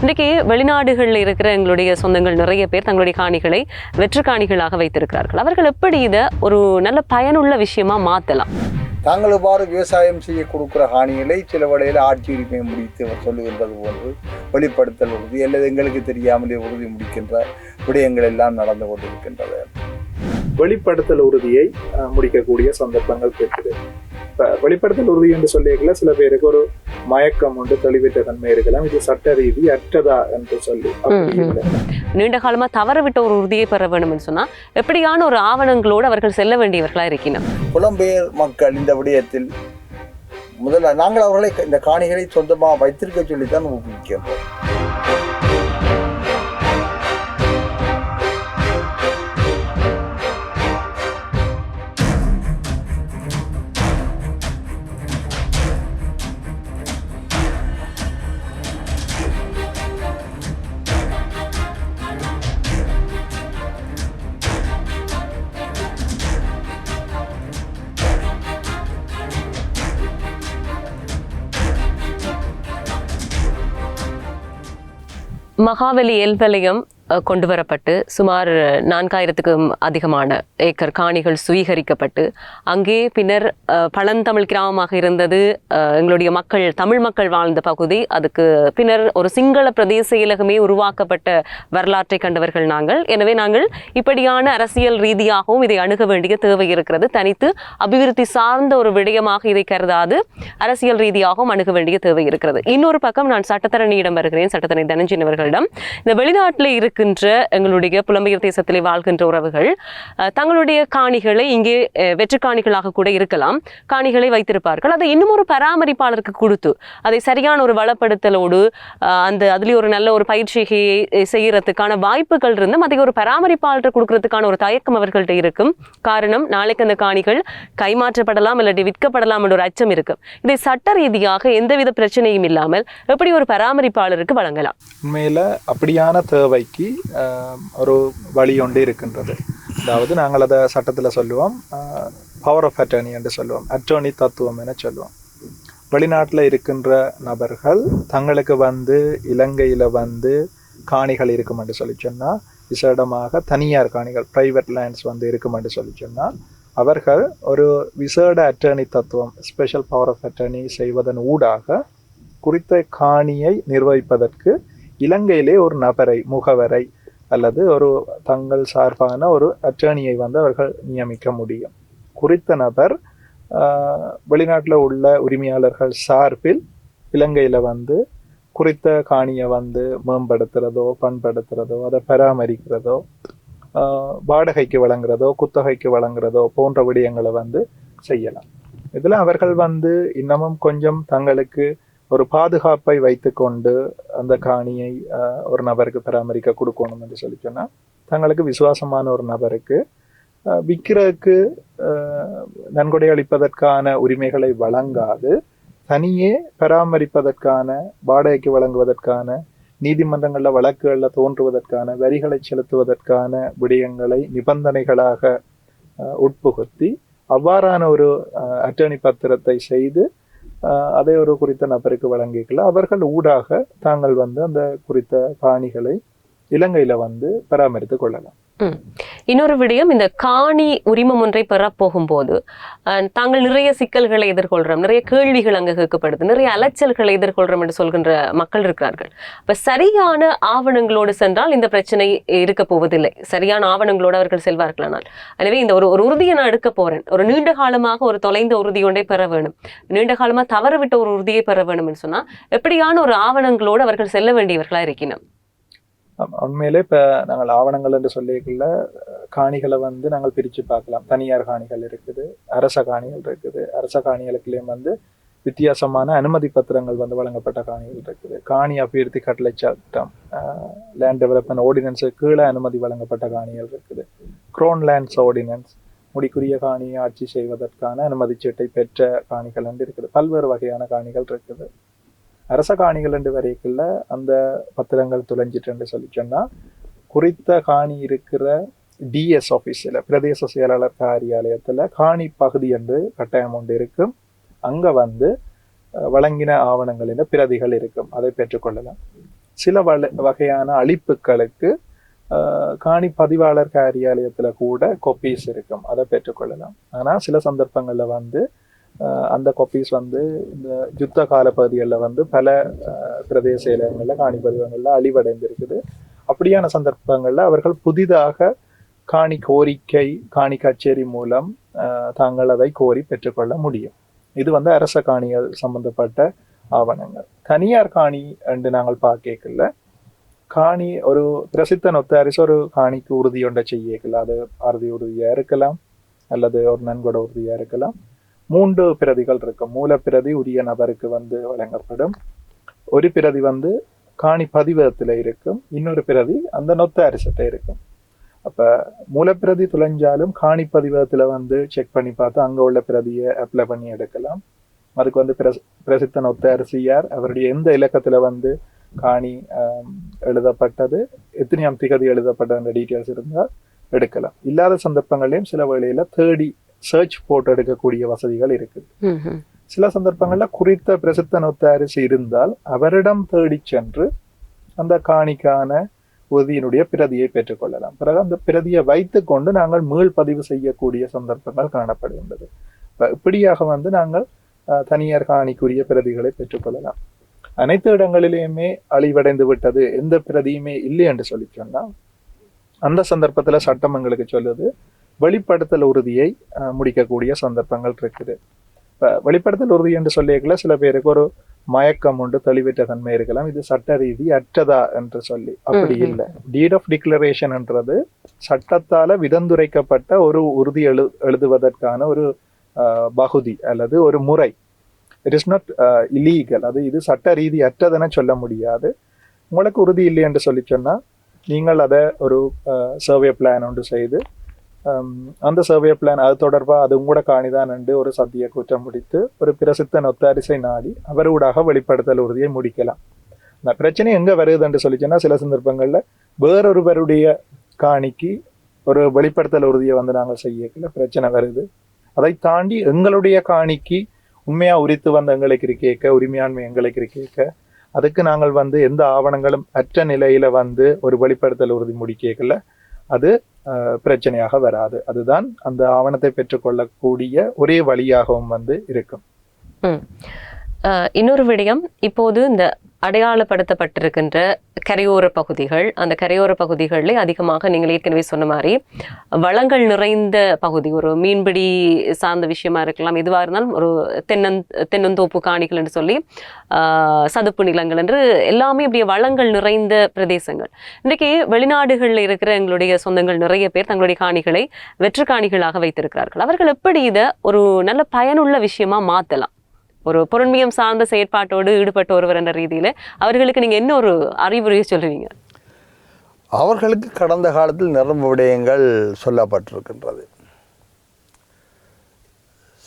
இன்றைக்கு வெளிநாடுகளில் இருக்கிற எங்களுடைய சொந்தங்கள் நிறைய பேர் தங்களுடைய காணிகளை வெற்று காணிகளாக வைத்திருக்கிறார்கள். அவர்கள் எப்படி இதை ஒரு நல்ல பயனுள்ள விஷயமா மாற்றலாம்? தாங்கள் இவ்வாறு விவசாயம் செய்ய கொடுக்குற காணிகளை சில வேளையில் ஆட்சி உரிமையை முடித்து அவர் சொல்லுகின்றது போன்று வெளிப்படுத்தல் உறுதி அல்லது எங்களுக்கு தெரியாமலே உறுதி முடிக்கின்ற விடயங்கள் எல்லாம் நடந்து கொண்டிருக்கின்றது. வெளிப்படுத்தல் உறுதியை முடிக்கக்கூடிய சந்தர்ப்பங்கள் இருக்குது. இப்போ வெளிப்படுத்தல் உறுதி என்று சொல்லியிருக்கல சில பேருக்கு ஒரு மயக்கம் உண்டு, தெளிவிட்ட தன்மை இருக்கலாம். இது சட்ட ரீதி அற்றதா என்று சொல்லி நீண்ட காலமா தவறவிட்ட ஒரு உறுதியை பெற வேண்டும் என்று சொன்னா எப்படியான ஒரு ஆவணங்களோடு அவர்கள் செல்ல வேண்டியவர்களா இருக்கணும்? புலம்பெயர் மக்கள் இந்த விடயத்தில் முதல்ல நாங்கள் அவர்களை இந்த காணிகளை சொந்தமாக வைத்திருக்க சொல்லித்தான் ஊக்குவிக்கின்றோம். மகாவலி எல்வலயம் கொண்டு வரப்பட்டு சுமார் 4000க்கும் அதிகமான ஏக்கர் காணிகள் சுவீகரிக்கப்பட்டு அங்கே பின்னர் பழந்தமிழ் கிராமமாக இருந்தது எங்களுடைய மக்கள், தமிழ் மக்கள் வாழ்ந்த பகுதி. அதுக்கு பின்னர் ஒரு சிங்கள பிரதேச செயலகமே உருவாக்கப்பட்ட வரலாற்றை கண்டவர்கள் நாங்கள். எனவே நாங்கள் இப்படியான அரசியல் ரீதியாகவும் இதை அணுக வேண்டிய தேவை இருக்கிறது. தனித்து அபிவிருத்தி சார்ந்த ஒரு விடயமாக இதை கருதாது அரசியல் ரீதியாகவும் அணுக வேண்டிய தேவை இருக்கிறது. இன்னொரு பக்கம் நான் சட்டத்தரணியிடம் வருகிறேன், சட்டத்தரணி தனஞ்சன் அவர்களிடம். இந்த வெளிநாட்டில் இருக்கின்ற எங்களுடைய புலம்பெயர் தேசத்திலே வாழ்கின்ற உறவுகள் தங்களுடைய காணிகளை இங்கே வெற்று காணிகளாக கூட இருக்கலாம், காணிகளை வைத்திருப்பார்கள். அதை இன்னும் ஒரு பராமரிப்பாளருக்கு கொடுத்து அதை சரியான ஒரு வளப்படுத்தலோடு அதிலே ஒரு நல்ல ஒரு பயிற்சியை செய்யறதுக்கான வாய்ப்புகள் இருந்தும் அதை ஒரு பராமரிப்பாளர் கொடுக்கறதுக்கான ஒரு தயக்கம் அவர்கள்ட்ட இருக்கும். காரணம், நாளைக்கு அந்த காணிகள் கைமாற்றப்படலாம் இல்லாட்டி விற்கப்படலாம் என்ற ஒரு அச்சம் இருக்கும். இதை சட்ட ரீதியாக எந்தவித பிரச்சனையும் இல்லாமல் எப்படி ஒரு பராமரிப்பாளருக்கு வழங்கலாம்? உண்மையில அப்படியான தேவைக்கு ஒரு வழி ஒன்று இருக்கின்றது. அதாவது நாங்கள் அதை சட்டத்தில் சொல்லுவோம் பவர் ஆஃப் அட்டர்னி என்று சொல்லுவோம், அட்டர்னி தத்துவம் என சொல்லுவோம். வெளிநாட்டில் இருக்கின்ற நபர்கள் தங்களுக்கு இலங்கையில் காணிகள் இருக்கும் என்று சொல்லி சொன்னால், விசேடமாக தனியார் காணிகள், பிரைவேட் லேண்ட்ஸ் இருக்கும் என்று சொல்லி சொன்னால், அவர்கள் ஒரு விசேட அட்டர்னி தத்துவம், ஸ்பெஷல் பவர் ஆஃப் அட்டர்னி செய்வதன் ஊடாக குறித்த காணியை நிர்வகிப்பதற்கு இலங்கையிலே ஒரு நபரை, முகவரை அல்லது ஒரு தங்கள் சார்பான ஒரு அட்டர்னியை அவர்கள் நியமிக்க முடியும். குறித்த நபர் வெளிநாட்டில் உள்ள உரிமையாளர்கள் சார்பில் இலங்கையில் குறித்த காணியை மேம்படுத்துறதோ, பண்படுத்துறதோ, அதை பராமரிக்கிறதோ, வாடகைக்கு வழங்குறதோ, குத்தகைக்கு வழங்குறதோ போன்ற விடயங்களை செய்யலாம். இதில் அவர்கள் இன்னமும் கொஞ்சம் தங்களுக்கு ஒரு பாதுகாப்பை வைத்து கொண்டு அந்த காணியை ஒரு நபருக்கு பராமரிக்க கொடுக்கணும் என்று சொல்லி சொன்னால், தங்களுக்கு விசுவாசமான ஒரு நபருக்கு விற்கிறதுக்கு நன்கொடை அளிப்பதற்கான உரிமைகளை வழங்காது தனியே பராமரிப்பதற்கான, வாடகைக்கு வழங்குவதற்கான, நீதிமன்றங்களில் வழக்குகளில் தோன்றுவதற்கான, வரிகளை செலுத்துவதற்கான விடயங்களை நிபந்தனைகளாக உட்புகுத்தி அவ்வாறான ஒரு அட்டர்னி பத்திரத்தை செய்து அதை ஒரு குறித்த நபருக்கு வழங்கிக்கல அவர்கள் ஊடாக தாங்கள் அந்த குறித்த காணிகளை இலங்கையில பராமரித்துக் கொள்ளலாம். இன்னொரு விடயம், இந்த காணி உரிமம் ஒன்றை பெற போகும்போது தாங்கள் நிறைய சிக்கல்களை எதிர்கொள்றோம், நிறைய கேள்விகள் அங்கு கேட்கப்படுது, நிறைய அலைச்சல்களை எதிர்கொள்றோம் என்று சொல்கின்ற மக்கள் இருக்கிறார்கள். இப்ப சரியான ஆவணங்களோடு சென்றால் இந்த பிரச்சனை இருக்க போவதில்லை. சரியான ஆவணங்களோடு அவர்கள் செல்வார்களானால். எனவே இந்த ஒரு உறுதியை நான் எடுக்க போறேன், ஒரு நீண்ட காலமாக ஒரு தொலைந்த உறுதி ஒன்றை பெற வேணும், நீண்ட காலமா தவறவிட்ட ஒரு உறுதியை பெற வேணும் என்று சொன்னா எப்படியான ஒரு ஆவணங்களோடு அவர்கள் செல்ல வேண்டியவர்களா இருக்கணும்? உண்மையிலே இப்போ நாங்கள் ஆவணங்கள் என்று சொல்லிக்கல காணிகளை நாங்கள் பிரித்து பார்க்கலாம். தனியார் காணிகள் இருக்குது, அரச காணிகள் இருக்குது. அரச காணிகளுக்குள்ளேயும் வித்தியாசமான அனுமதி பத்திரங்கள் வழங்கப்பட்ட காணிகள் இருக்குது. காணி அபிவிருத்தி கட்டளை சட்டம், லேண்ட் டெவலப்மெண்ட் ஆர்டினன்ஸு கீழே அனுமதி வழங்கப்பட்ட காணிகள் இருக்குது. க்ரோன் லேண்ட்ஸ் ஆர்டினன்ஸ், முடிக்குரிய காணியை ஆட்சி செய்வதற்கான அனுமதி சீட்டை பெற்ற காணிகள் இருக்குது. பல்வேறு வகையான காணிகள் இருக்குது. அரச காணிகள் என்று வரைக்குள்ள அந்த பத்திரங்கள் துளைஞ்சிட்டு சொல்லி சொன்னால், குறித்த காணி இருக்கிற டிஎஸ் ஆஃபீஸில், பிரதேச செயலாளர் காரியாலயத்தில் காணி பகுதி என்று கட்டாயம் ஒன்று இருக்கும். அங்கே வழங்கின ஆவணங்களின் பிரதிகள் இருக்கும், அதை பெற்றுக்கொள்ளலாம். சில வகையான அளிப்புகளுக்கு காணி பதிவாளர் காரியாலயத்துல கூட கொப்பீஸ் இருக்கும், அதை பெற்றுக்கொள்ளலாம். ஆனா சில சந்தர்ப்பங்கள்ல வந்து அந்த கொப்பீஸ் வந்து இந்த யுத்த கால பகுதிகளில் வந்து பல பிரதேச செயலகங்கள்ல காணி பதிவங்கள்ல அழிவடைந்திருக்குது. அப்படியான சந்தர்ப்பங்கள்ல அவர்கள் புதிதாக காணி கோரிக்கை, காணி கச்சேரி மூலம் தாங்கள் அதை கோரி பெற்றுக்கொள்ள முடியும். இது வந்து அரச காணிகள் சம்பந்தப்பட்ட ஆவணங்கள். தனியார் காணி என்று நாங்கள் பார்க்கல, காணி ஒரு பிரசித்த நொத்தாரிசு ஒரு காணிக்கு உறுதி ஒன்றை செய்யல. அது அறுதி உறுதியா இருக்கலாம் அல்லது ஒரு நன்கொடை உறுதியா இருக்கலாம். 3 பிரதிகள் இருக்கும். மூல பிரதி உரிய நபருக்கு வந்து வழங்கப்படும், ஒரு பிரதி வந்து காணி பதிவகத்துல இருக்கும், இன்னொரு பிரதி அந்த நொத்தாரிசத்தை இருக்கும். அப்ப மூலப்பிரதி துளைஞ்சாலும் காணி பதிவகத்துல வந்து செக் பண்ணி பார்த்து அங்க உள்ள பிரதியை அப்ளை பண்ணி எடுக்கலாம். அதுக்கு வந்து பிரசித்த நொத்தாரிசியார் அவருடைய எந்த இலக்கத்துல வந்து காணி எழுதப்பட்டது, எத்தனையாம் திகதி எழுதப்பட்ட டீட்டெயில்ஸ் இருந்தால் எடுக்கலாம். இல்லாத சந்தர்ப்பங்களையும் சில வேளையில தேடி சர்ச் போட்டு எடுக்கக்கூடிய வசதிகள் இருக்குது. சில சந்தர்ப்பங்கள்ல குறித்த பிரசித்த நொத்தாரிசி இருந்தால் அவரிடம் தேடி சென்று அந்த காணிக்கான உறுதியினுடைய பிரதியை பெற்றுக்கொள்ளலாம். பிறகு அந்த பிரதியை வைத்து கொண்டு நாங்கள் மீள் பதிவு செய்யக்கூடிய சந்தர்ப்பங்கள் காணப்படுகின்றது. இப்படியாக வந்து நாங்கள் தனியார் காணிக்குரிய பிரதிகளை பெற்றுக்கொள்ளலாம். அனைத்து இடங்களிலேயுமே அழிவடைந்து விட்டது, எந்த பிரதியுமே இல்லை என்று சொல்லி சொன்னால் அந்த சந்தர்ப்பத்துல சட்டம் எங்களுக்கு சொல்லுது வெளிப்படுத்தல் உறுதியை முடிக்கக்கூடிய சந்தர்ப்பங்கள் இருக்குது. இப்ப வெளிப்படுத்தல் உறுதி என்று சொல்லியக்குள்ள சில பேருக்கு ஒரு மயக்கம் உண்டு, தெளிவற்ற தன்மை இருக்கலாம், இது சட்ட ரீதி அற்றதா என்று சொல்லி. அப்படி இல்லை. டீட் ஆஃப் டிக்ளரேஷன் என்றது சட்டத்தால விதந்துரைக்கப்பட்ட ஒரு உறுதி எழுதுவதற்கான ஒரு பகுதி அல்லது ஒரு முறை. It is not illegal. அது இது சட்ட ரீதி அற்றதென சொல்ல முடியாது. உங்களுக்கு உறுதி இல்லை என்று சொல்லி சொன்னா நீங்கள் அதை ஒரு சர்வே பிளான் ஒன்று செய்து அந்த சர்வே பிளான் அது தொடர்பாக அது கூட காணிதான் என்று ஒரு சத்திய குற்றம் முடித்து ஒரு பிரசித்த நொத்தாரிசை நாடி அவரூடாக வெளிப்படுத்தல் உறுதியை முடிக்கலாம். இந்த பிரச்சனை எங்க வருது என்று சொல்லிச்சுன்னா சில சந்தர்ப்பங்கள்ல வேறொருவருடைய காணிக்கு ஒரு வெளிப்படுத்தல் உறுதியை வந்து நாங்கள் செய்யல பிரச்சனை வருது. அதை தாண்டி எங்களுடைய காணிக்கு உண்மையா உரித்து வந்த எங்களுக்கு கேட்க, உரிமையாண்மை எங்களுக்கு கேட்க, அதுக்கு நாங்கள் வந்து எந்த ஆவணங்களும் அற்ற நிலையில வந்து ஒரு வெளிப்படுத்தல் உறுதி முடிக்கல, அது பிரச்சனையாக வராது. அதுதான் அந்த ஆவணத்தை பெற்றுக்கொள்ளக்கூடிய ஒரே வழியாகவும் வந்து இருக்கும். இன்னொரு விடயம், இப்போது இந்த அடையாளப்படுத்தப்பட்டிருக்கின்ற கரையோர பகுதிகள், அந்த கரையோர பகுதிகளில் அதிகமாக நீங்கள் ஏற்கனவே சொன்ன மாதிரி வளங்கள் நிறைந்த பகுதி, ஒரு மீன்பிடி சார்ந்த விஷயமா இருக்கலாம், எதுவாக இருந்தாலும் ஒரு தென்னந்தோப்பு காணிகள் என்று சொல்லி சதுப்பு நிலங்கள் என்று எல்லாமே இப்படிய வளங்கள் நிறைந்த பிரதேசங்கள். இன்றைக்கு வெளிநாடுகளில் இருக்கிற எங்களுடைய சொந்தங்கள் நிறைய பேர் தங்களுடைய காணிகளை வெற்று காணிகளாக வைத்திருக்கிறார்கள். அவர்கள் எப்படி இதை ஒரு நல்ல பயனுள்ள விஷயமா மாற்றலாம்? ஒரு பொருண்மையம் சார்ந்த செயற்பாட்டோடு ஈடுபட்ட ஒருவர் என்ற ரீதியில அவர்களுக்கு நீங்க என்ன ஒரு அறிவுரையை சொல்லுவீங்க? அவர்களுக்கு கடந்த காலத்தில் நிரம்ப விடயங்கள் சொல்லப்பட்டிருக்கின்றது.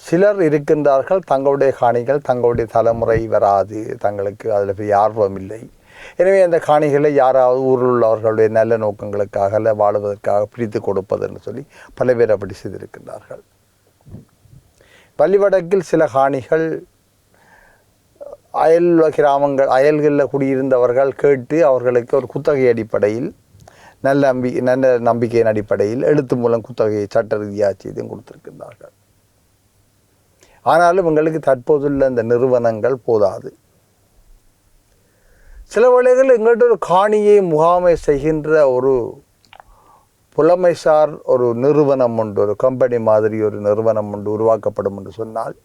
சிலர் இருக்கின்றார்கள் தங்களுடைய காணிகள் தங்களுடைய தலைமுறை வராது, தங்களுக்கு அதில் பெரிய ஆர்வம் இல்லை, எனவே அந்த காணிகளை யாராவது ஊரில் உள்ளவர்களுடைய நல்ல நோக்கங்களுக்காக வாழுவதற்காக பிரித்து கொடுப்பது என்று சொல்லி பல பேர் அப்படி செய்திருக்கின்றார்கள். வள்ளிவடக்கில் சில காணிகள் அயல் கிராமங்கள் அயல்களில் குடியிருந்தவர்கள் கேட்டு அவர்களுக்கு ஒரு குத்தகை அடிப்படையில் நல்ல நம்பிக்கையின் அடிப்படையில் எழுத்து மூலம் குத்தகையை சட்ட ரீதியாக செய்தும் கொடுத்திருக்கின்றார்கள். ஆனாலும் எங்களுக்கு தற்போதுள்ள இந்த நிறுவனங்கள் போதாது. சில வேளைகள் எங்கள்கிட்ட ஒரு காணியை முகாமை செய்கின்ற ஒரு புலமைசார் ஒரு நிறுவனம் உண்டு, ஒரு கம்பெனி மாதிரி ஒரு நிறுவனம் உண்டு உருவாக்கப்படும் என்று சொன்னால்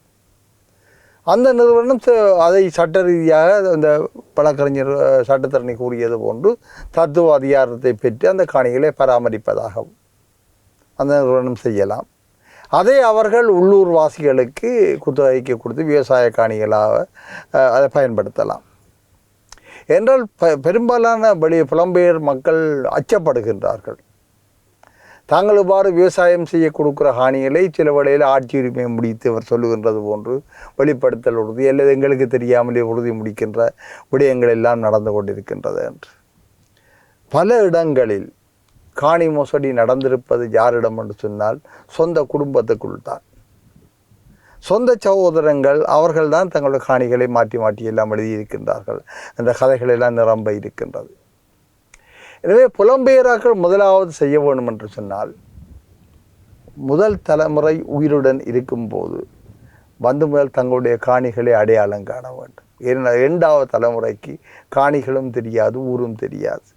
அந்த நிறுவனம் அதை சட்ட ரீதியாக அந்த வழக்கறிஞர் சட்டத்தரணி கூறியது போன்று தத்துவ அதிகாரத்தை பெற்று அந்த காணிகளை பராமரிப்பதாகவும் அந்த நிறுவனம் செய்யலாம். அதை அவர்கள் உள்ளூர் வாசிகளுக்கு குத்தகைக்கு கொடுத்து விவசாய காணிகளாக அதை பயன்படுத்தலாம். என்றால் பெரும்பாலான புலம்பெயர் மக்கள் அச்சப்படுகின்றார்கள். தாங்கள் இவ்வாறு விவசாயம் செய்ய கொடுக்குற காணிகளை சில வேளையில் ஆட்சி உரிமை முடித்து அவர் சொல்லுகின்றது போன்று வெளிப்படுத்தல் உறுதி அல்லது எங்களுக்கு தெரியாமலே உறுதி முடிக்கின்ற விடயங்கள் எல்லாம் நடந்து கொண்டிருக்கின்றது என்று பல இடங்களில் காணி மோசடி நடந்திருப்பது யாரிடம் என்று சொன்னால் சொந்த குடும்பத்துக்குள் தான். சொந்த சகோதரங்கள் அவர்கள்தான் தங்களுடைய காணிகளை மாற்றி மாற்றி எல்லாம் எழுதியிருக்கின்றார்கள். அந்த கதைகள் எல்லாம் நிரம்ப இருக்கின்றது. எனவே புலம்பெயராக்கள் முதலாவது செய்ய வேண்டும் என்று சொன்னால், முதல் தலைமுறை உயிருடன் இருக்கும்போது வந்து முதல் தங்களுடைய காணிகளை அடையாளம் காண வேண்டும். ஏனென்றால் 2வது தலைமுறைக்கு காணிகளும் தெரியாது, ஊரும் தெரியாது.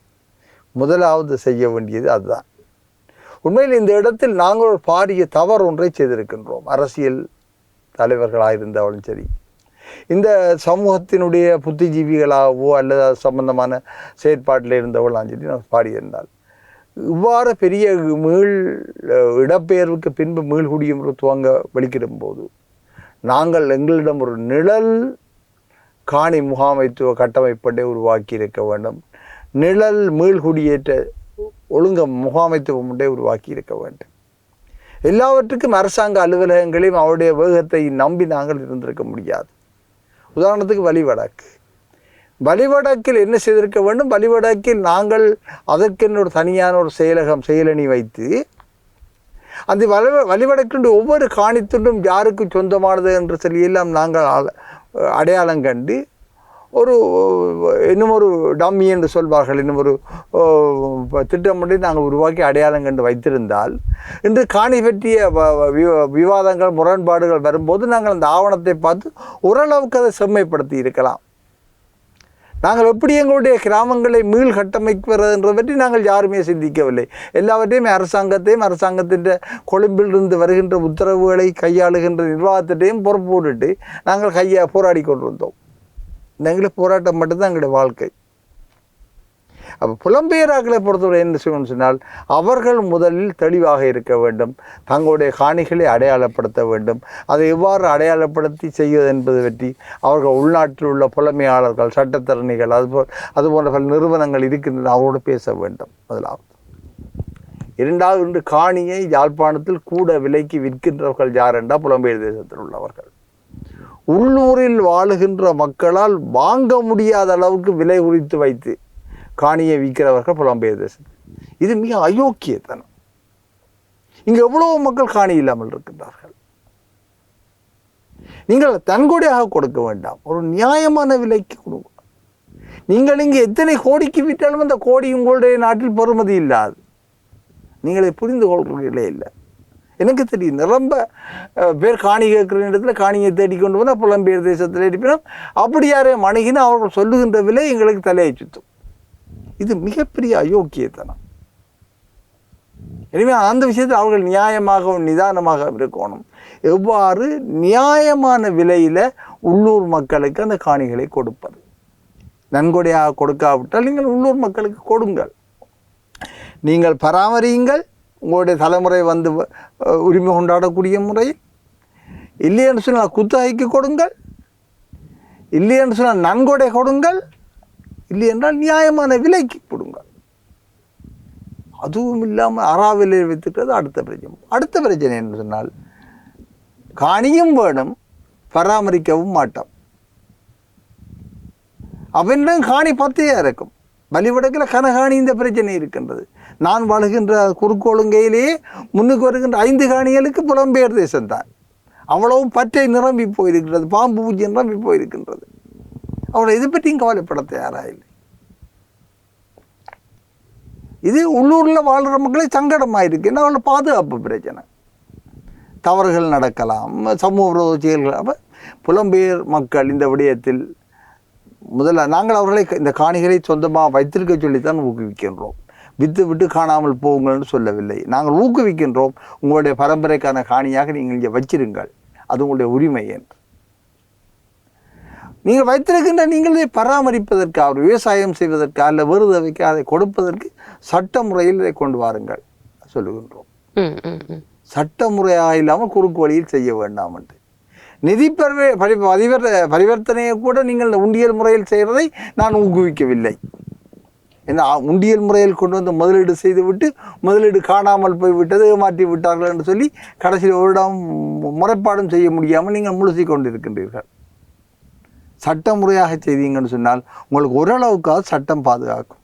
முதலாவது செய்ய வேண்டியது அதுதான். உண்மையில் இந்த இடத்தில் நாங்கள் ஒரு பாரிய தவறு ஒன்றை செய்திருக்கின்றோம். அரசியல் தலைவர்களாயிருந்தாலும் சரி, இந்த சமூகத்தினுடைய புத்திஜீவிகளாகவோ அல்லது அது சம்பந்தமான செயற்பாட்டில் இருந்தவர்களாம் சரி நான் பாடியிருந்தால், இவ்வாறு பெரிய இடப்பெயர்வுக்கு பின்பு மீள்குடியுமுறை துவங்க வெளிக்கிடும் போது நாங்கள் எங்களிடம் ஒரு நிழல் காணி முகாமைத்துவ கட்டமைப்பை உருவாக்கி இருக்க வேண்டும். நிழல் மீள்குடியேற்ற ஒழுங்க முகாமைத்துவம் ஒன்றை உருவாக்கி இருக்க வேண்டும். எல்லாவற்றுக்கும் அரசாங்க அலுவலகங்களையும் அவருடைய வேகத்தை நம்பி நாங்கள் இருந்திருக்க முடியாது. உதாரணத்துக்கு வழிவடக்கில் என்ன செய்திருக்க வேண்டும்? வழிவடக்கில் நாங்கள் அதற்கென்று ஒரு தனியான ஒரு செயலணி வைத்து அந்த வழிவடக்கின்ற ஒவ்வொரு காணித்துண்டும் யாருக்கு சொந்தமானது என்று சொல்லி எல்லாம் நாங்கள் அடையாளம் கண்டு இன்னும் ஒரு டம்மி என்று சொல்வார்கள், இன்னும் ஒரு திட்டம் ஒன்றை நாங்கள் உருவாக்கி அடையாளம் கண்டு வைத்திருந்தால், இன்று காணி பற்றிய விவாதங்கள் முரண்பாடுகள் வரும்போது நாங்கள் அந்த ஆவணத்தை பார்த்து ஓரளவுக்கு அதை செம்மைப்படுத்தி இருக்கலாம். நாங்கள் எப்படி எங்களுடைய கிராமங்களை மீள் கட்டமைக்கிறதுன்றதை பற்றி நாங்கள் யாருமே சிந்திக்கவில்லை. எல்லாவற்றையும் அரசாங்கத்தின் கொழும்பிலிருந்து வருகின்ற உத்தரவுகளை கையாளுகின்ற நிர்வாகத்திட்டையும் பொறுப்பு போட்டுட்டு நாங்கள் போராடி கொண்டிருந்தோம். எங்களுக்கு போராட்டம் மட்டும்தான் எங்களுடைய வாழ்க்கை. அப்போ புலம்பெயராக்களை பொறுத்தவரை என்ன செய்யணும்னு சொன்னால், அவர்கள் முதலில் தெளிவாக இருக்க வேண்டும். தங்களுடைய காணிகளை அடையாளப்படுத்த வேண்டும். அதை எவ்வாறு அடையாளப்படுத்தி செய்வது என்பது பற்றி அவர்கள் உள்நாட்டில் உள்ள புலமையாளர்கள், சட்டத்தரணிகள், அதுபோன்ற பல நிறுவனங்கள் இருக்கின்றன, அவரோடு பேச வேண்டும். முதலாவது. 2வது, இன்று காணியை யாழ்ப்பாணத்தில் கூட விலைக்கு விற்கின்றவர்கள் யார் என்றால் புலம்பெயர் தேசத்தில் உள்ளவர்கள். உள்ளூரில் வாழுகின்ற மக்களால் வாங்க முடியாத அளவுக்கு விலை குறித்து வைத்து காணியை விற்கிறவர்கள் புலம்பெயர் தேசத்தில். இது மிக அயோக்கியத்தனம். இங்கு எவ்வளவு மக்கள் காணி இல்லாமல் இருக்கின்றார்கள். நீங்கள் தன்கொடையாக கொடுக்க வேண்டாம், ஒரு நியாயமான விலைக்கு கொடுங்க. நீங்கள் இங்கு எத்தனை கோடிக்கு விற்றாலும் அந்த கோடி உங்களுடைய நாட்டில் பெறுமதி இல்லாது. நீங்களை புரிந்து கொள்கிறீர்களே இல்லை. எனக்கு தெரியும், ரொம்ப பேர் காணி கேட்குற இடத்துல காணியை தேடிக்கொண்டு வந்து புலம்பெயர் தேசத்தில் இருப்பினும் அப்படி யாரையும் அணுகினா அவர்கள் சொல்லுகின்ற விலை எங்களுக்கு தலையை சுத்தும். இது மிகப்பெரிய அயோக்கியத்தனம். எனவே அந்த விஷயத்தில் அவர்கள் நியாயமாகவும் நிதானமாக இருக்கணும். எவ்வாறு நியாயமான விலையில் உள்ளூர் மக்களுக்கு அந்த காணிகளை கொடுப்பது. நன்கொடையாக கொடுக்காவிட்டால் நீங்கள் உள்ளூர் மக்களுக்கு கொடுங்கள், நீங்கள் பராமரியுங்கள். உங்களுடைய தலைமுறை வந்து உரிமை கொண்டாடக்கூடிய முறையில். இல்லையென்று சொன்னால் குத்தகைக்கு கொடுங்கள், இல்லையென்று சொன்னால் நன்கொடை கொடுங்கள், இல்லை என்றால் நியாயமான விலைக்கு கொடுங்கள். அதுவும் இல்லாமல் அறாவிலை வைத்துக்கிறது அடுத்த பிரச்சனை என்று சொன்னால், காணியும் வேணும், பராமரிக்கவும் மாட்டோம். அவனிடம் காணி 10 இருக்கும். வழிவடக்கில் கனகாணி இந்த பிரச்சனை இருக்கின்றது. நான் வாழுகின்ற குறுக்கோளுங்கையிலேயே முன்னுக்கு வருகின்ற 5 காணிகளுக்கு புலம்பெயர் தேசம்தான். அவ்வளவும் பற்றை நிரம்பி போயிருக்கின்றது, பாம்பு பூச்சி நிரம்பி போயிருக்கின்றது. அவளை இது பற்றியும் கவலைப்பட தயாராயில்லை. இது உள்ளூரில் வாழ்கிற மக்களை சங்கடமாக இருக்கு. என்ன அவளை பாதுகாப்பு பிரச்சனை, தவறுகள் நடக்கலாம், சமூக விரோத செயல்கள். அப்போ புலம்பெயர் மக்கள் இந்த விடயத்தில் முதல்ல நாங்கள் அவர்களை இந்த காணிகளை சொந்தமாக வைத்திருக்க சொல்லித்தான் ஊக்குவிக்கின்றோம். விட்டு காணாமல் போகுங்கள்னு சொல்லவில்லை. நாங்கள் ஊக்குவிக்கின்றோம், உங்களுடைய பரம்பரைக்கான காணியாக நீங்கள் இங்கே வச்சிருங்கள், அது உங்களுடைய உரிமை என்று. நீங்கள் வைத்திருக்கின்ற நீங்கள் இதை பராமரிப்பதற்காக, விவசாயம் செய்வதற்காக, அல்ல வேறு தேவைக்கு அதை கொடுப்பதற்கு சட்ட முறையில் இதை கொண்டு வாருங்கள் சொல்லுகின்றோம். சட்ட முறையாக இல்லாமல் குறுக்கு வழியில் செய்ய வேண்டாம் என்று. நிதி பரிவர்த்தனையை கூட நீங்கள் உண்டியல் முறையில் செய்கிறதை நான் ஊக்குவிக்கவில்லை. ஏன்னா உண்டியல் முறையில் கொண்டு வந்து முதலீடு செய்துவிட்டு முதலீடு காணாமல் போய்விட்டது, ஏமாற்றி விட்டார்கள் என்று சொல்லி கடைசியில் ஒரு இடம் முறைப்பாடும் செய்ய முடியாமல் நீங்கள் முழுசி கொண்டிருக்கின்றீர்கள். சட்ட முறையாக செய்தீங்கன்னு சொன்னால் உங்களுக்கு ஓரளவுக்காவது சட்டம் பாதுகாக்கும்.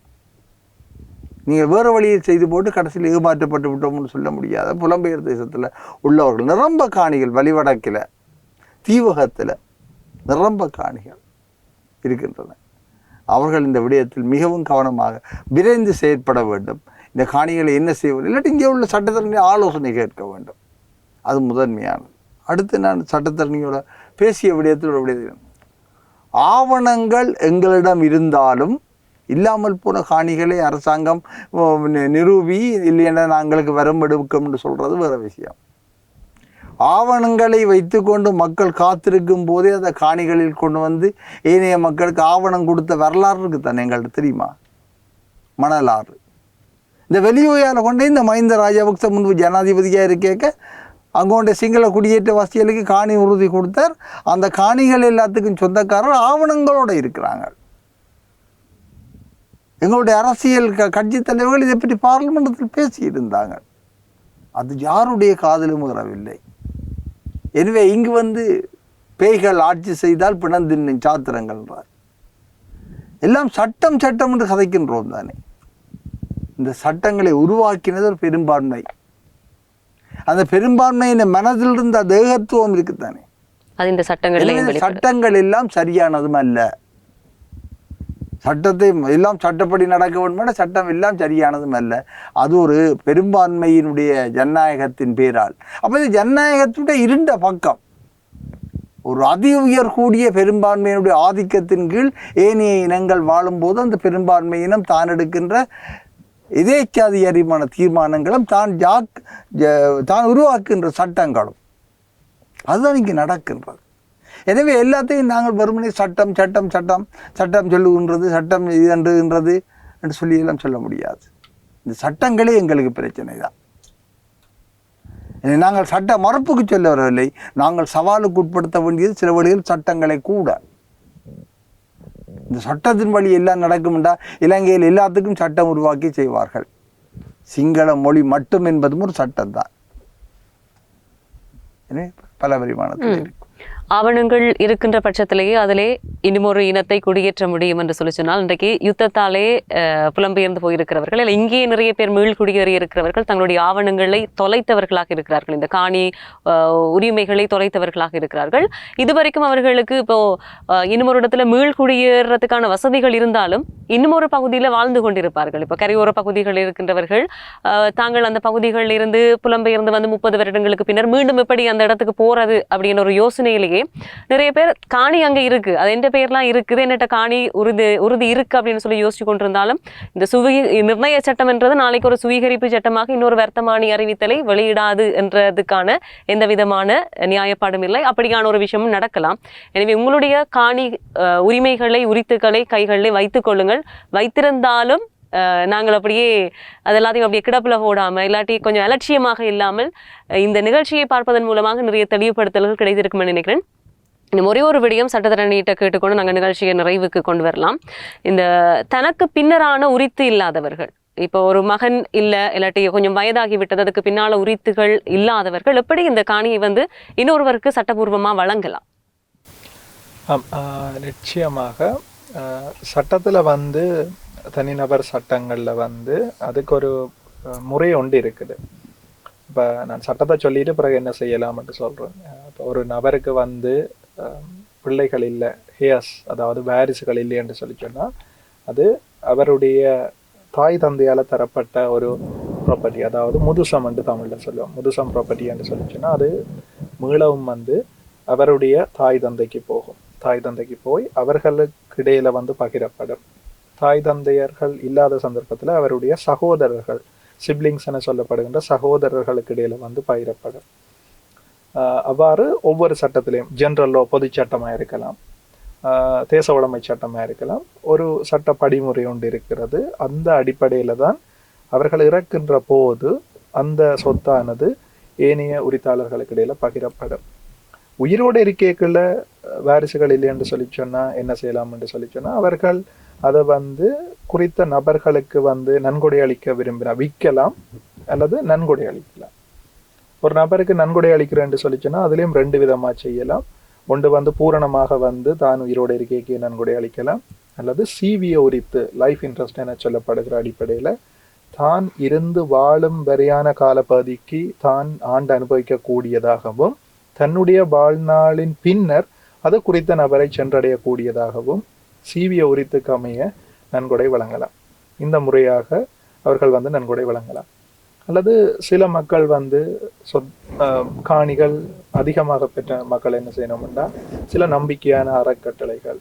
நீங்கள் வேறு வழியில் செய்து போட்டு கடைசியில் ஏமாற்றப்பட்டு விட்டோம்னு சொல்ல முடியாத புலம்பெயர் தேசத்தில் உள்ளவர்கள் நிரம்ப காணிகள் வழிவடக்கில் தீவகத்தில் நிரம்ப காணிகள் இருக்கின்றன. அவர்கள் இந்த விடயத்தில் மிகவும் கவனமாக விரைந்து செயற்பட வேண்டும். இந்த காணிகளை என்ன செய்வது, இல்லாட்டி இங்கே உள்ள சட்டத்தரணி ஆலோசனை கேட்க வேண்டும். அது முதன்மையானது. அடுத்து நான் சட்டத்தரணியோட பேசிய விடயத்தில் ஒரு விடயம், ஆவணங்கள் எங்களிடம் இருந்தாலும் இல்லாமல் போன காணிகளை அரசாங்கம் நிரூபி இல்லைன்னா நாங்களுக்கு வரம்பெடுக்கும்னு சொல்கிறது வேறு விஷயம். ஆவணங்களை வைத்துக்கொண்டு மக்கள் காத்திருக்கும் போதே அந்த காணிகளில் கொண்டு வந்து ஏனைய மக்களுக்கு ஆவணம் கொடுத்த வரலாறு இருக்குது தானே எங்கள்கிட்ட தெரியுமா? மணலாறு இந்த வெளியோயால் கொண்டே இந்த மஹிந்த ராஜபக்ச முன்பு ஜனாதிபதியாக இருக்கேக்க அங்கோண்ட சிங்கள குடியேற்ற வசதிகளுக்கு காணி உறுதி கொடுத்தார். அந்த காணிகள் எல்லாத்துக்கும் சொந்தக்காரர் ஆவணங்களோடு இருக்கிறாங்க. எங்களுடைய அரசியல் கட்சி தலைவர்கள் இதை பற்றி பார்லிமெண்டத்தில் பேசியிருந்தாங்க. அது யாருடைய காதிலும் வரவில்லை. எனவே இங்கு வந்து பேய்கள் ஆட்சி செய்தால் பிணந்தின் சாத்திரங்கள்ன்றார். எல்லாம் சட்டம் சட்டம் என்று கதைக்கின்றோம் தானே. இந்த சட்டங்களை உருவாக்கினது ஒரு பெரும்பான்மை. அந்த பெரும்பான்மையின் மனதில் இருந்த தேகத்துவம் இருக்குத்தானே. அது இந்த சட்டங்கள் எல்லாம் சரியானதும் அல்ல. சட்டத்தை எல்லாம் சட்டப்படி நடக்க வேண்டும், சட்டம் எல்லாம் சரியானதும் அல்ல. அது ஒரு பெரும்பான்மையினுடைய ஜனநாயகத்தின் பேரால். அப்போ இது ஜனநாயகத்துடைய இருண்ட பக்கம். ஒரு அதி உயர் கூடிய பெரும்பான்மையினுடைய ஆதிக்கத்தின் கீழ் ஏனைய இனங்கள் வாழும்போது அந்த பெரும்பான்மையினம் தான் எடுக்கின்ற எதேச்சாதிகாரமான தீர்மானங்களும் தான் உருவாக்குகின்ற சட்டங்களும் அதுதான் இங்கே நடக்கின்றது. எனவே எல்லாத்தையும் நாங்கள் வெறுமனே சட்டம் சட்டம் சட்டம் சட்டம் சொல்லுகின்றது, சட்டம் இதுன்றது என்று சொல்லி எல்லாம் சொல்ல முடியாது. இந்த சட்டங்களே எங்களுக்கு பிரச்சனை தான். நாங்கள் சட்ட மறுப்புக்கு சொல்ல வரவில்லை. நாங்கள் சவாலுக்கு உட்படுத்த வேண்டியது சில வழியில் சட்டங்களை கூட. இந்த சட்டத்தின் வழி எல்லாம் நடக்கும்டா இலங்கையில் எல்லாத்துக்கும் சட்டம் உருவாக்கி செய்வார்கள். சிங்கள மொழி மட்டும் என்பதும் ஒரு சட்டம் தான். பல பரிமாணத்தில் இருக்கும். ஆவணங்கள் இருக்கின்ற பட்சத்திலேயே அதிலே இன்னும் ஒரு இனத்தை குடியேற்ற முடியும் என்று சொல்லி சொன்னால், இன்றைக்கு யுத்தத்தாலே புலம்பெயர்ந்து போயிருக்கிறவர்கள் இல்லை இங்கேயே நிறைய பேர் மீள் குடியேறி இருக்கிறவர்கள் தங்களுடைய ஆவணங்களை தொலைத்தவர்களாக இருக்கிறார்கள். இந்த காணி உரிமைகளை தொலைத்தவர்களாக இருக்கிறார்கள். இதுவரைக்கும் அவர்களுக்கு இப்போ இன்னும் ஒரு இடத்துல மீள் குடியேறதுக்கான வசதிகள் இருந்தாலும் இன்னும் ஒரு பகுதியில் வாழ்ந்து கொண்டிருப்பார்கள். இப்போ கரையோர பகுதிகள் இருக்கின்றவர்கள் தாங்கள் அந்த பகுதிகளில் இருந்து புலம்பெயர்ந்து வந்து 30 வருடங்களுக்கு பின்னர் மீண்டும் எப்படி அந்த இடத்துக்கு போறது அப்படின்ற ஒரு யோசனையிலேயே நிறைய பேர் காணி அங்க இருக்கு, அது எந்த பேர்லாம் இருக்குது, என்னட்ட காணி உறுதி இருக்கு அப்படின்னு சொல்லி யோசிச்சு கொண்டிருந்தாலும் இந்த நிர்ணய சட்டம் என்றது நாளைக்கு ஒரு சுவீகரிப்பு சட்டமாக இன்னொரு வர்த்தமானி அறிவித்தலை வெளியிடாது என்றதுக்கான எந்த விதமான நியாயப்பாடும் இல்லை. அப்படியான ஒரு விஷயமும் நடக்கலாம். எனவே உங்களுடைய காணி உரிமைகளை உரித்துக்களை கைகளில் வைத்துக் கொள்ளுங்கள். வைத்திருந்தாலும் நாங்கள் அப்படியே அதெல்லாத்தையும் அப்படியே கிடப்பில் போடாமல் இல்லாட்டி கொஞ்சம் அலட்சியமாக இல்லாமல் இந்த நிகழ்ச்சியை பார்ப்பதன் மூலமாக நிறைய தெளிவுபடுத்தல்கள் கிடைத்திருக்கும்னு நினைக்கிறேன். இந்த ஒரே ஒரு விடயம் சட்டத்தரணிகிட்ட கேட்டுக்கொண்டு நாங்கள் நிகழ்ச்சியை நிறைவுக்கு கொண்டு வரலாம். இந்த தனக்கு பின்னரான உரித்து இல்லாதவர்கள், இப்போ ஒரு மகன் இல்லை இல்லாட்டி கொஞ்சம் வயதாகி விட்டது, அதுக்கு பின்னால் உரித்துகள் இல்லாதவர்கள் எப்படி இந்த காணியை வந்து இன்னொருவருக்கு சட்டபூர்வமாக வழங்கலாம்? நிச்சயமாக சட்டத்தில் வந்து தனிநபர் சட்டங்களில் வந்து அதுக்கு ஒரு முறை ஒன்று இருக்குது. இப்போ நான் சட்டத்தை சொல்லிட்டு பிறகு என்ன செய்யலாம்னு சொல்கிறேன். இப்போ ஒரு நபருக்கு வந்து பிள்ளைகள் இல்லை, ஹேர்ஸ் அதாவது வாரிசுகள் இல்லை என்று சொல்லி சொன்னால் அது அவருடைய தாய் தந்தையால் தரப்பட்ட ஒரு ப்ராப்பர்ட்டி, அதாவது முதுசம் என்று தமிழில் சொல்லுவோம். முதுசம் ப்ராப்பர்ட்டி என்று சொல்லி சொன்னால் அது மீளவும் வந்து அவருடைய தாய் தந்தைக்கு போகும். தாய் தந்தைக்கு போய் அவர்களுக்கு இடையில வந்து பகிரப்படும். தாய் தந்தையர்கள் இல்லாத சந்தர்ப்பத்தில் அவருடைய சகோதரர்கள், சிப்ளிங்ஸ் என சொல்லப்படுகின்ற சகோதரர்களுக்கு இடையில வந்து பகிரப்படும். அவ்வாறு ஒவ்வொரு சட்டத்திலையும் ஜென்ரலோ பொது சட்டமாக இருக்கலாம், தேச உடைமை சட்டமாக இருக்கலாம், ஒரு சட்ட படிமுறை ஒன்று இருக்கிறது. அந்த அடிப்படையில் தான் அவர்கள் இறக்கின்ற போது அந்த சொத்தானது ஏனைய உரித்தாளர்களுக்கு இடையில பகிரப்படும். உயிரோடு இருக்கைக்குள்ள வாரிசுகள் இல்லை என்று சொல்லி சொன்னால் என்ன செய்யலாம் என்று சொல்லி சொன்னால் அவர்கள் அதை வந்து குறித்த நபர்களுக்கு வந்து நன்கொடை அளிக்க விரும்பினா விற்கலாம் அல்லது நன்கொடை அளிக்கலாம். ஒரு நபருக்கு நன்கொடை அளிக்கிறேன் சொல்லி சொன்னால் அதுலேயும் 2 விதமாக செய்யலாம். ஒன்று வந்து பூரணமாக வந்து தான் உயிரோடு இருக்கைக்கு நன்கொடை அளிக்கலாம், அல்லது சிவியை உரித்து லைஃப் இன்ட்ரெஸ்ட் என சொல்லப்படுகிற அடிப்படையில் தான் இருந்து வாழும் வரையான காலப்பகுதிக்கு தான் ஆண்டு அனுபவிக்கக்கூடியதாகவும் தன்னுடைய வாழ்நாளின் பின்னர் அது குறித்த நபரை சென்றடையக்கூடியதாகவும் சீவிய உரித்துக்கு அமைய நன்கொடை வழங்கலாம். இந்த முறையாக அவர்கள் வந்து நன்கொடை வழங்கலாம். அல்லது சில மக்கள் வந்து காணிகள் அதிகமாக பெற்ற மக்கள் என்ன செய்யணும்னா, சில நம்பிக்கையான அறக்கட்டளைகள்,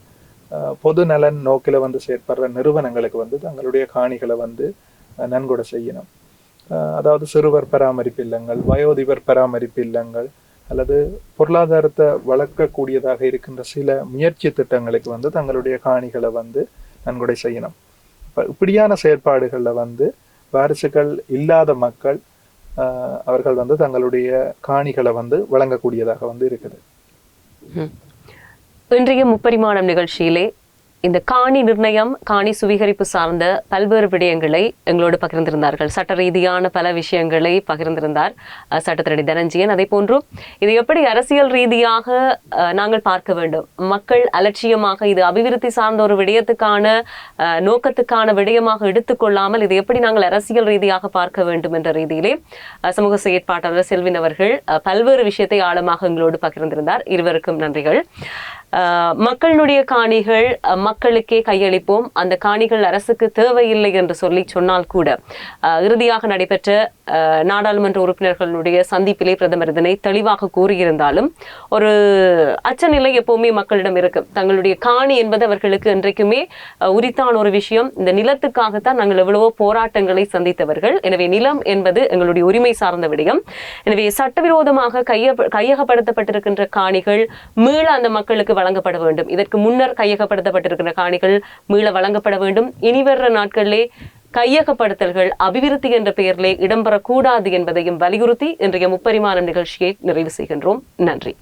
பொது நலன் நோக்கில் வந்து செயற்படுற நிறுவனங்களுக்கு வந்து தங்களுடைய காணிகளை வந்து நன்கொடை செய்யணும். அதாவது சிறுவர் பராமரிப்பு இல்லங்கள், வயோதிபர் பராமரிப்பு இல்லங்கள், அல்லது பொருளாதாரத்தை வளர்க்கக்கூடியதாக இருக்கின்ற சில முயற்சி திட்டங்களுக்கு வந்து தங்களுடைய காணிகளை வந்து நன்கொடை செய்யணும். இப்படியான செயற்பாடுகளில் வந்து வாரிசுகள் இல்லாத மக்கள் அவர்கள் வந்து தங்களுடைய காணிகளை வந்து வழங்கக்கூடியதாக வந்து இருக்குது. இன்றைய முப்பரிமாணம் நிகழ்ச்சியிலே இந்த காணி நிர்ணயம், காணி சுவீகரிப்பு சார்ந்த பல்வேறு விடயங்களை எங்களோடு பகிர்ந்திருந்தார்கள். சட்ட ரீதியான பல விஷயங்களை பகிர்ந்திருந்தார் சட்டத்திரடி தனஞ்சயன். அதே போன்று இதை எப்படி அரசியல் ரீதியாக நாங்கள் பார்க்க வேண்டும், மக்கள் அலட்சியமாக இது அபிவிருத்தி சார்ந்த ஒரு விடயத்துக்கான நோக்கத்துக்கான விடயமாக எடுத்துக்கொள்ளாமல் இதை எப்படி நாங்கள் அரசியல் ரீதியாக பார்க்க வேண்டும் என்ற ரீதியிலே சமூக செயற்பாட்டாளர் செல்வின் அவர்கள் பல்வேறு விஷயத்தை ஆழமாக எங்களோடு பகிர்ந்திருந்தார். இருவருக்கும் நன்றிகள். மக்களுடைய காணிகள் மக்களுக்கே கையளிப்போம், அந்த காணிகள் அரசுக்கு தேவையில்லை என்று சொன்னால் கூட இறுதியாக நடைபெற்ற நாடாளுமன்ற உறுப்பினர்களுடைய சந்திப்பிலே பிரதமர் இதனை தெளிவாக கூறியிருந்தாலும் ஒரு அச்சநிலை எப்பவுமே மக்களிடம் இருக்கு. தங்களுடைய காணி என்பது அவர்களுக்கு இன்றைக்குமே உரித்தான ஒரு விஷயம். இந்த நிலத்துக்காகத்தான் நாங்கள் எவ்வளவோ போராட்டங்களை சந்தித்தவர்கள். எனவே நிலம் என்பது எங்களுடைய உரிமை சார்ந்த விடயம். எனவே சட்டவிரோதமாக கையகப்படுத்தப்பட்டிருக்கின்ற காணிகள் மீள அந்த மக்களுக்கு வழங்கப்பட வேண்டும். இதற்கு முன்னர் கையகப்படுத்தப்பட்டிருக்கின்ற காணிகள் மீள வழங்கப்பட வேண்டும். இனிவர நாட்களிலே கையகப்படுத்தல்கள் அபிவிருத்தி என்ற பெயரிலே இடம்பெறக்கூடாது என்பதையும் வலியுறுத்தி இன்றைய முப்பரிமாணம் நிகழ்ச்சியை நிறைவு செய்கின்றோம். நன்றி.